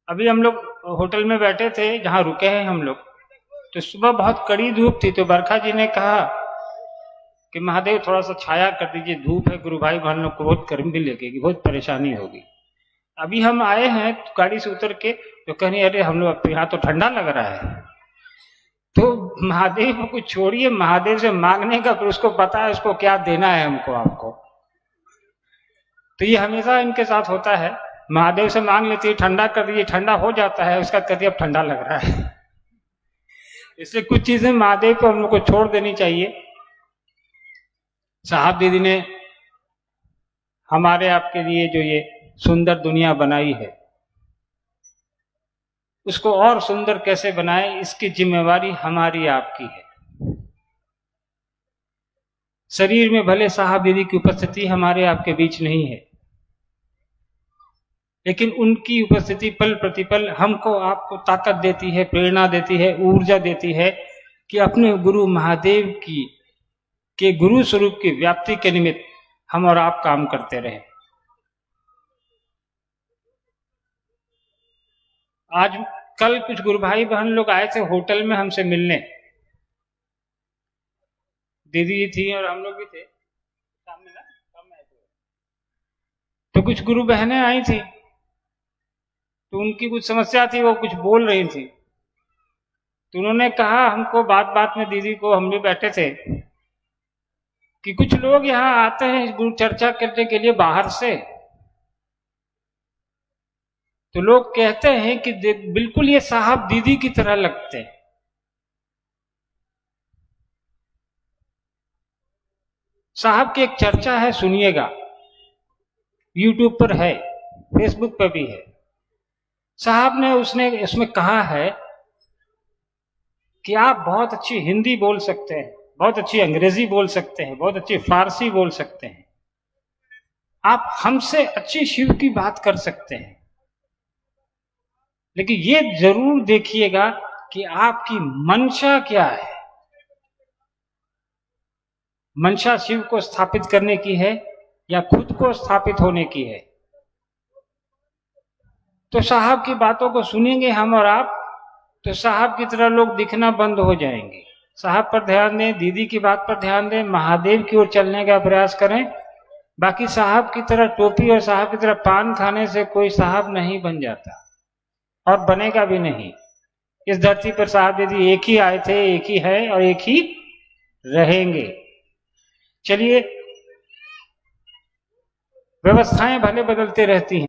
अभी हम लोग होटल में बैठे थे जहाँ रुके हैं हम लोग, तो सुबह बहुत कड़ी धूप थी, तो बरखा जी ने कहा कि महादेव थोड़ा सा छाया कर दीजिए, धूप है, गुरु भाई बहन लोग को बहुत गर्मी भी लगेगी, बहुत परेशानी होगी। अभी हम आए हैं तो गाड़ी से उतर के तो कहनी अरे हम लोग अब यहाँ तो ठंडा लग रहा है। तो महादेव को छोड़िए, महादेव से मांगने का, फिर उसको पता है उसको क्या देना है हमको आपको। तो ये हमेशा इनके साथ होता है, महादेव से मांग लेती है ठंडा कर दीजिए, ठंडा हो जाता है, उसका कहती है अब ठंडा लग रहा है। इसलिए कुछ चीजें महादेव को हम लोग को छोड़ देनी चाहिए। साहब दीदी ने हमारे आपके लिए जो ये सुंदर दुनिया बनाई है, उसको और सुंदर कैसे बनाए, इसकी जिम्मेवारी हमारी आपकी है। शरीर में भले साहब दीदी की उपस्थिति हमारे आपके बीच नहीं है, लेकिन उनकी उपस्थिति पल प्रतिपल हमको आपको ताकत देती है, प्रेरणा देती है, ऊर्जा देती है कि अपने गुरु महादेव की के गुरु स्वरूप की व्याप्ति के निमित्त हम और आप काम करते रहे। आज कल कुछ गुरु भाई बहन लोग आए थे होटल में हमसे मिलने, दीदी थी और हम लोग भी थे सामने ना, तो कुछ गुरु बहनें आई थी, तो उनकी कुछ समस्या थी, वो कुछ बोल रही थी। तो उन्होंने कहा हमको बात बात में, दीदी को, हम भी बैठे थे, कि कुछ लोग यहाँ आते हैं गुरु चर्चा करने के लिए बाहर से, तो लोग कहते हैं कि बिल्कुल ये साहब दीदी की तरह लगते हैं। साहब की एक चर्चा है, सुनिएगा, यूट्यूब पर है, फेसबुक पर भी है। साहब ने उसमें कहा है कि आप बहुत अच्छी हिंदी बोल सकते हैं, बहुत अच्छी अंग्रेजी बोल सकते हैं, बहुत अच्छी फारसी बोल सकते हैं, आप हमसे अच्छी शिव की बात कर सकते हैं, लेकिन ये जरूर देखिएगा कि आपकी मंशा क्या है। मंशा शिव को स्थापित करने की है या खुद को स्थापित होने की है। तो साहब की बातों को सुनेंगे हम और आप, तो साहब की तरह लोग दिखना बंद हो जाएंगे। साहब पर ध्यान दें, दीदी की बात पर ध्यान दें, महादेव की ओर चलने का प्रयास करें। बाकी साहब की तरह टोपी और साहब की तरह पान खाने से कोई साहब नहीं बन जाता और बनेगा भी नहीं। इस धरती पर साहब दीदी एक ही आए थे, एक ही है और एक ही रहेंगे। चलिए, व्यवस्थाएं भले बदलते रहती हैं,